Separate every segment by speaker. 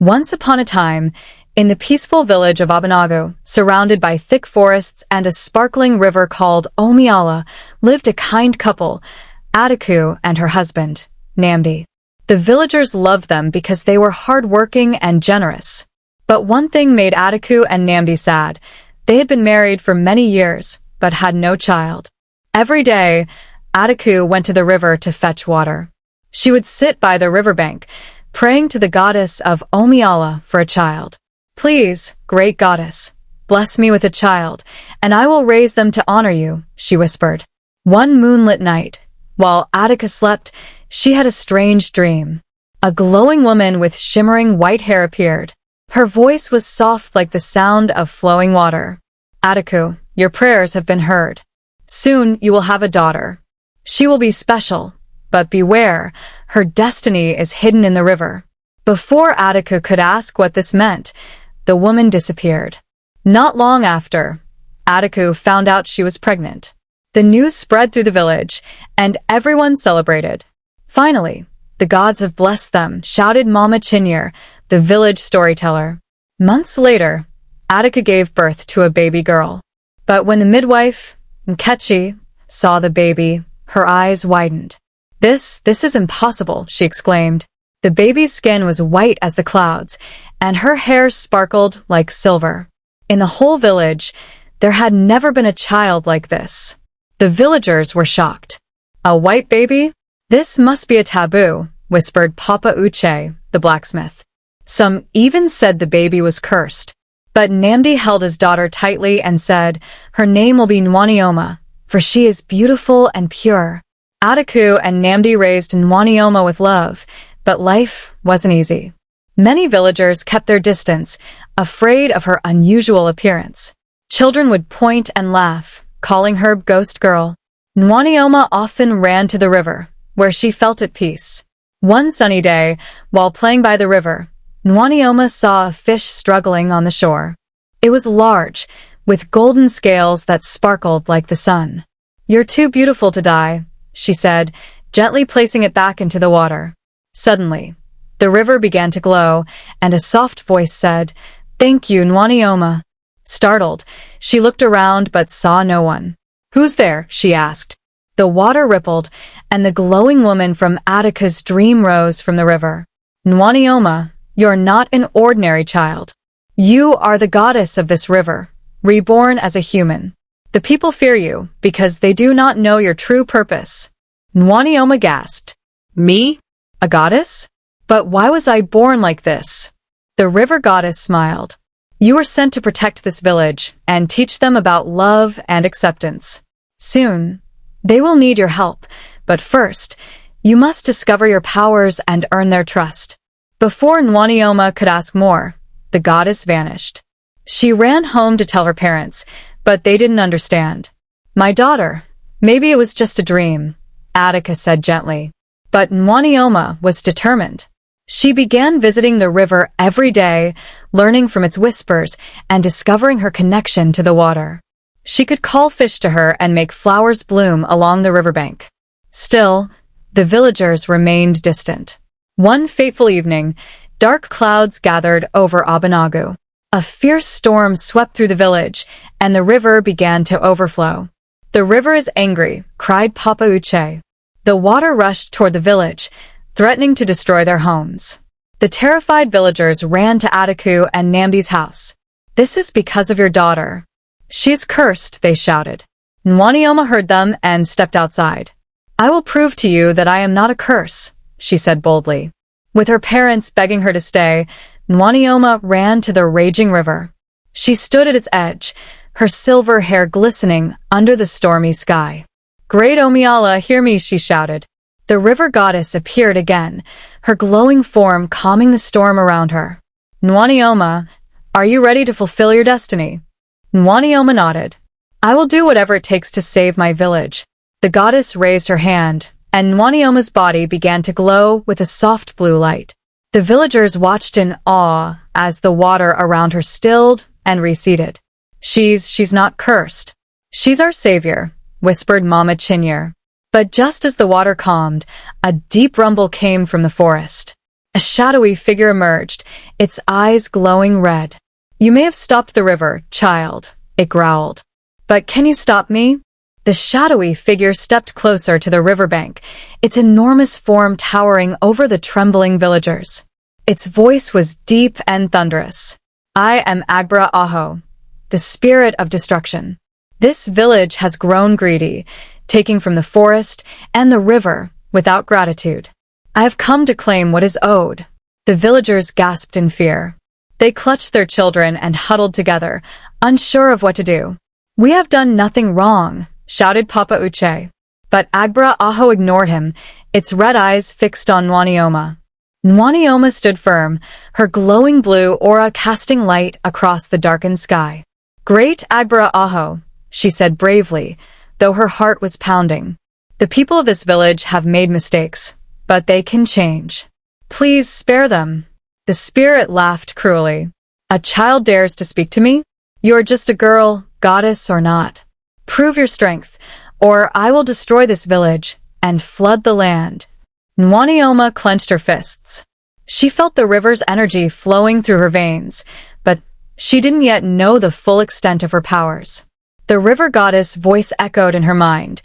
Speaker 1: Once upon a time, in the peaceful village of Abanago, surrounded by thick forests and a sparkling river called Omiala, lived a kind couple, Ataku and her husband, Namdi. The villagers loved them because they were hardworking and generous. But one thing made Ataku and Namdi sad. They had been married for many years, but had no child. Every day, Ataku went to the river to fetch water. She would sit by the riverbank, praying to the goddess of Omiala for a child. "Please, great goddess, bless me with a child, and I will raise them to honor you," she whispered. One moonlit night, while Attica slept, she had a strange dream. A glowing woman with shimmering white hair appeared. Her voice was soft like the sound of flowing water. "Ataku, your prayers have been heard. Soon you will have a daughter. She will be special, but beware, her destiny is hidden in the river." Before Attica could ask what this meant, the woman disappeared. Not long after, Attica found out she was pregnant. The news spread through the village, and everyone celebrated. "Finally, the gods have blessed them," shouted Mama Chinyere, the village storyteller. Months later, Attica gave birth to a baby girl. But when the midwife, Nkechi, saw the baby, her eyes widened. This is impossible," she exclaimed. The baby's skin was white as the clouds, and her hair sparkled like silver. In the whole village, there had never been a child like this. The villagers were shocked. "A white baby? This must be a taboo," whispered Papa Uche, the blacksmith. Some even said the baby was cursed. But Namdi held his daughter tightly and said, "Her name will be Nwanioma, for she is beautiful and pure." Ataku and Namdi raised Nwanioma with love, but life wasn't easy. Many villagers kept their distance, afraid of her unusual appearance. Children would point and laugh, calling her Ghost Girl. Nwanioma often ran to the river, where she felt at peace. One sunny day, while playing by the river, Nwanioma saw a fish struggling on the shore. It was large, with golden scales that sparkled like the sun. "You're too beautiful to die," she said, gently placing it back into the water. Suddenly, the river began to glow, and a soft voice said, "Thank you, Nwanioma." Startled, she looked around but saw no one. "Who's there?" she asked. The water rippled, and the glowing woman from Attica's dream rose from the river. "Nwanioma, you're not an ordinary child. You are the goddess of this river, reborn as a human. The people fear you because they do not know your true purpose." Nwanioma gasped. "Me? A goddess? But why was I born like this?" The river goddess smiled. "You were sent to protect this village and teach them about love and acceptance. Soon, they will need your help, but first, you must discover your powers and earn their trust." Before Nwanioma could ask more, the goddess vanished. She ran home to tell her parents, but they didn't understand. "My daughter, maybe it was just a dream," Attica said gently. But Nwanioma was determined. She began visiting the river every day, learning from its whispers and discovering her connection to the water. She could call fish to her and make flowers bloom along the riverbank. Still, the villagers remained distant. One fateful evening, dark clouds gathered over Abanago. A fierce storm swept through the village, and the river began to overflow. "The river is angry," cried Papa Uche. The water rushed toward the village, threatening to destroy their homes. The terrified villagers ran to Ataku and Namdi's house. "This is because of your daughter. She's cursed," they shouted. Nwanioma heard them and stepped outside. "I will prove to you that I am not a curse," she said boldly. With her parents begging her to stay, Nwanioma ran to the raging river. She stood at its edge, her silver hair glistening under the stormy sky. "Great Omiala, hear me," she shouted. The river goddess appeared again, her glowing form calming the storm around her. "Nwanioma, are you ready to fulfill your destiny?" Nwanioma nodded. "I will do whatever it takes to save my village." The goddess raised her hand, and Nwanioma's body began to glow with a soft blue light. The villagers watched in awe as the water around her stilled and receded. She's not cursed. She's our savior," whispered Mama Chinyere. But just as the water calmed, a deep rumble came from the forest. A shadowy figure emerged, its eyes glowing red. "You may have stopped the river, child," it growled. "But can you stop me?" The shadowy figure stepped closer to the riverbank, its enormous form towering over the trembling villagers. Its voice was deep and thunderous. "I am Agbra Aho, the spirit of destruction. This village has grown greedy, taking from the forest and the river without gratitude. I have come to claim what is owed." The villagers gasped in fear. They clutched their children and huddled together, unsure of what to do. "We have done nothing wrong," shouted Papa Uche. But Agbra Aho ignored him, its red eyes fixed on Nwanioma. Nwanioma stood firm, her glowing blue aura casting light across the darkened sky. "Great Agbra Aho," she said bravely, though her heart was pounding. "The people of this village have made mistakes, but they can change. Please spare them." The spirit laughed cruelly. "A child dares to speak to me? You are just a girl, goddess or not. Prove your strength, or I will destroy this village and flood the land." Nwanioma clenched her fists. She felt the river's energy flowing through her veins, but she didn't yet know the full extent of her powers. The river goddess' voice echoed in her mind.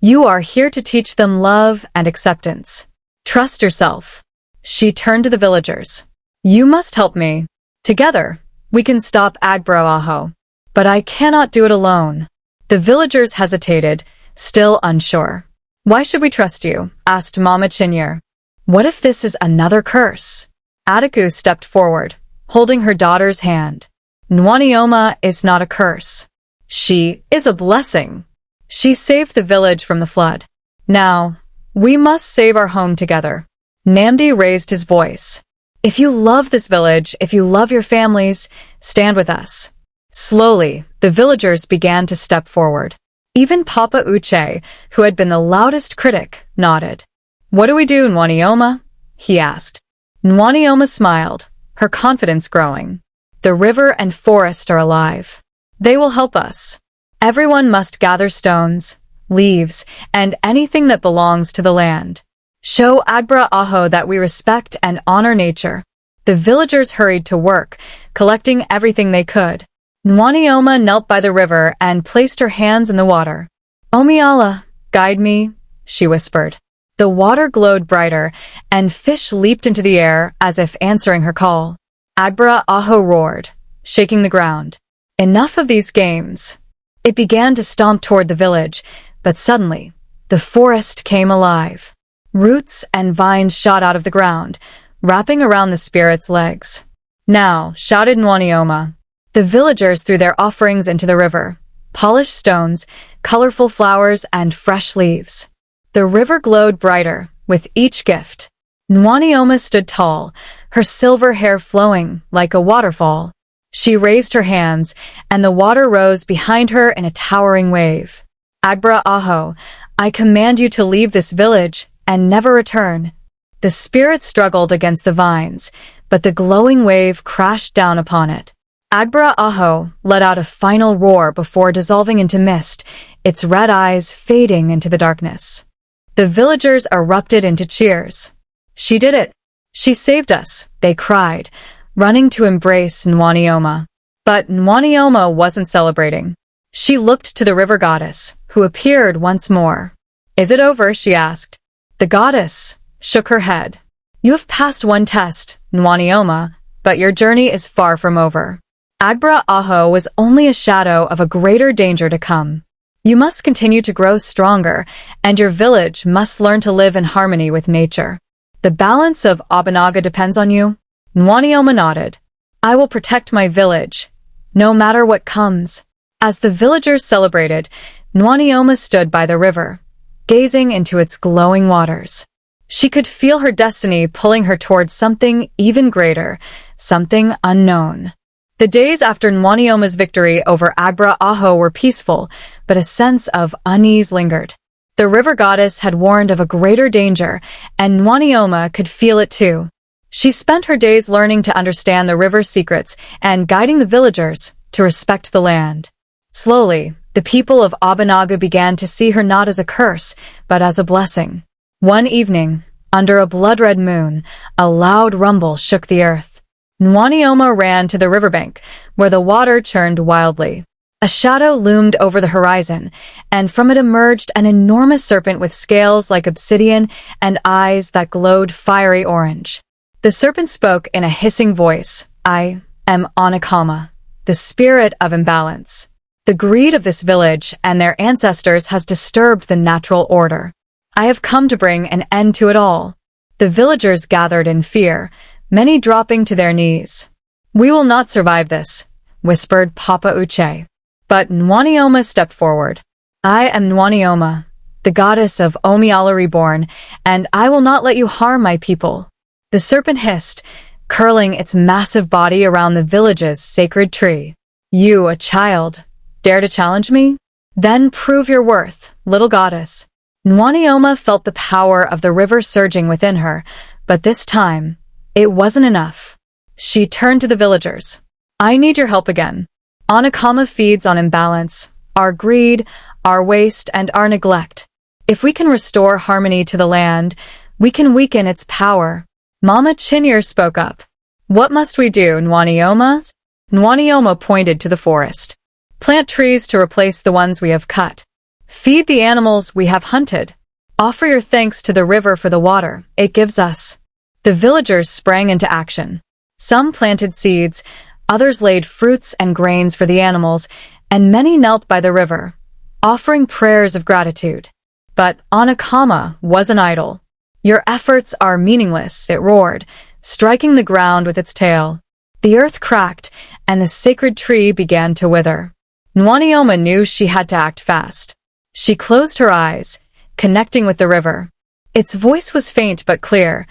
Speaker 1: "You are here to teach them love and acceptance. Trust yourself." She turned to the villagers. "You must help me. Together, we can stop Agbra Aho. But I cannot do it alone." The villagers hesitated, still unsure. "Why should we trust you?" asked Mama Chinyere. "What if this is another curse?" Adaku stepped forward, holding her daughter's hand. "Nwanioma is not a curse. She is a blessing. She saved the village from the flood. Now, we must save our home together." Namdi raised his voice. "If you love this village, if you love your families, stand with us." Slowly, the villagers began to step forward. Even Papa Uche, who had been the loudest critic, nodded. "What do we do, Nwanioma?" he asked. Nwanioma smiled, her confidence growing. "The river and forest are alive. They will help us. Everyone must gather stones, leaves, and anything that belongs to the land. Show Agbra Aho that we respect and honor nature." The villagers hurried to work, collecting everything they could. Nwanioma knelt by the river and placed her hands in the water. "Omiala, guide me," she whispered. The water glowed brighter, and fish leaped into the air as if answering her call. Agbra Aho roared, shaking the ground. "Enough of these games." It began to stomp toward the village, but suddenly, the forest came alive. Roots and vines shot out of the ground, wrapping around the spirit's legs. "Now," shouted Nwanioma. The villagers threw their offerings into the river, polished stones, colorful flowers, and fresh leaves. The river glowed brighter with each gift. Nwanioma stood tall, her silver hair flowing like a waterfall. She raised her hands, and the water rose behind her in a towering wave. "Agbra Aho, I command you to leave this village and never return." The spirit struggled against the vines, but the glowing wave crashed down upon it. Agbra Aho let out a final roar before dissolving into mist, its red eyes fading into the darkness. The villagers erupted into cheers. "She did it! She saved us!" they cried, running to embrace Nwanioma. But Nwanioma wasn't celebrating. She looked to the river goddess, who appeared once more. "Is it over?" she asked. The goddess shook her head. "You have passed one test, Nwanioma, but your journey is far from over. Agbra Aho was only a shadow of a greater danger to come. You must continue to grow stronger, and your village must learn to live in harmony with nature. The balance of Abanaga depends on you." Nwanioma nodded. "I will protect my village, no matter what comes." As the villagers celebrated, Nwanioma stood by the river, gazing into its glowing waters. She could feel her destiny pulling her towards something even greater, something unknown. The days after Nwanioma's victory over Agbra Aho were peaceful, but a sense of unease lingered. The river goddess had warned of a greater danger, and Nwanioma could feel it too. She spent her days learning to understand the river's secrets and guiding the villagers to respect the land. Slowly, the people of Abanaga began to see her not as a curse, but as a blessing. One evening, Under a blood-red moon, a loud rumble shook the earth. Nananom ran to the riverbank, where the water churned wildly. A shadow loomed over the horizon, and from it emerged an enormous serpent with scales like obsidian and eyes that glowed fiery orange. The serpent spoke in a hissing voice. I am Anakama, the spirit of imbalance. The greed of this village and their ancestors has disturbed the natural order. I have come to bring an end to it all. The villagers gathered in fear, many dropping to their knees. We will not survive this, whispered Papa Uche. But Nananom stepped forward. I am Nananom, the goddess of Omiala reborn, and I will not let you harm my people. The serpent hissed, curling its massive body around the village's sacred tree. You, a child, dare to challenge me? Then prove your worth, little goddess. Nananom felt the power of the river surging within her, but this time, it wasn't enough. She turned to the villagers. I need your help again. Anakama feeds on imbalance, our greed, our waste, and our neglect. If we can restore harmony to the land, we can weaken its power. Mama Chinyere spoke up. What must we do, Nananom? Nananom pointed to the forest. Plant trees to replace the ones we have cut. Feed the animals we have hunted. Offer your thanks to the river for the water it gives us. The villagers sprang into action. Some planted seeds, others laid fruits and grains for the animals, and many knelt by the river, offering prayers of gratitude. But Anakama wasn't idle. Your efforts are meaningless, it roared, striking the ground with its tail. The earth cracked, and the sacred tree began to wither. Nananom knew she had to act fast. She closed her eyes, connecting with the river. Its voice was faint but clear.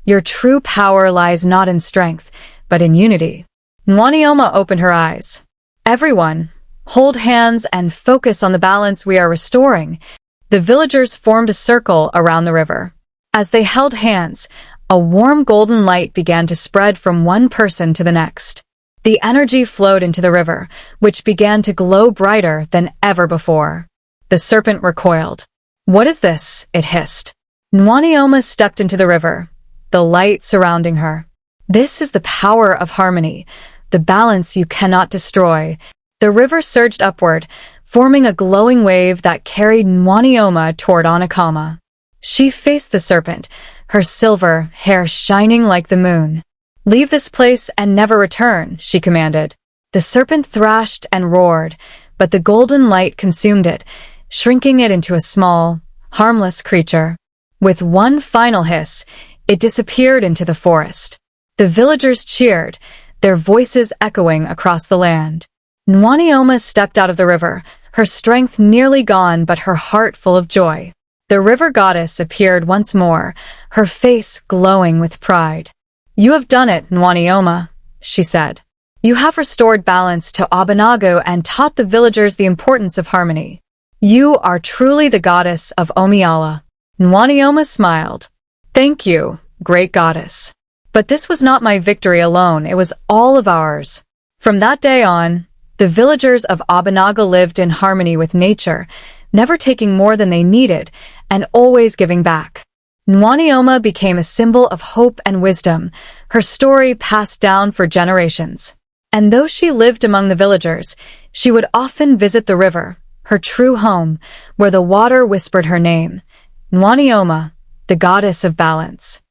Speaker 1: Your true power lies not in strength, but in unity. Nananom opened her eyes. Everyone, hold hands and focus on the balance we are restoring. The villagers formed a circle around the river. As they held hands, a warm golden light began to spread from one person to the next. The energy flowed into the river, which began to glow brighter than ever before. The serpent recoiled. What is this? It hissed. Nananom stepped into the river, the light surrounding her. This is the power of harmony, the balance you cannot destroy. The river surged upward, forming a glowing wave that carried Nananom toward Anakama. She faced the serpent, her silver hair shining like the moon. Leave this place and never return, she commanded. The serpent thrashed and roared, but the golden light consumed it, shrinking it into a small, harmless creature. With one final hiss, it disappeared into the forest. The villagers cheered, their voices echoing across the land. Nananom stepped out of the river, her strength nearly gone but her heart full of joy. The river goddess appeared once more, her face glowing with pride. You have done it, Nananom, she said. You have restored balance to Abanago and taught the villagers the importance of harmony. You are truly the goddess of Omiala. Nananom smiled. Thank you, great goddess. But this was not my victory alone, it was all of ours. From that day on, the villagers of Abanago lived in harmony with nature, never taking more than they needed, and always giving back. Nananom became a symbol of hope and wisdom, her story passed down for generations. And though she lived among the villagers, she would often visit the river, her true home, where the water whispered her name, Nananom, the goddess of balance.